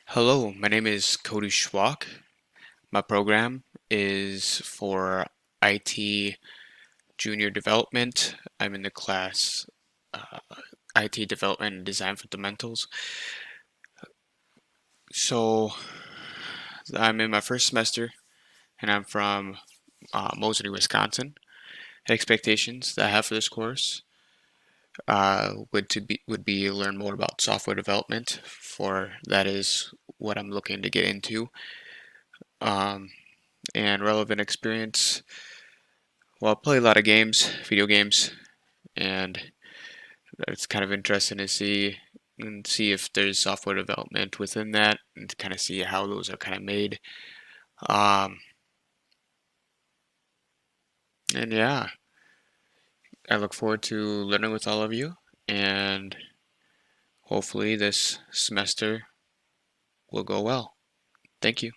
Hello, my name is Cody Schwach. My program is for IT Junior Development. I'm in the class uh, IT Development and Design Fundamentals. So I'm in my first semester and I'm from Moseley, Wisconsin. Expectations that I have for this course would be learn more about software development. For that is what I'm looking to get into. Um, and relevant experience. Well, I play a lot of games, video games, and it's kind of interesting to see if there's software development within that, and to kind of see how those are kind of made. Um, and yeah, I look forward to learning with all of you, and hopefully this semester will go well. Thank you.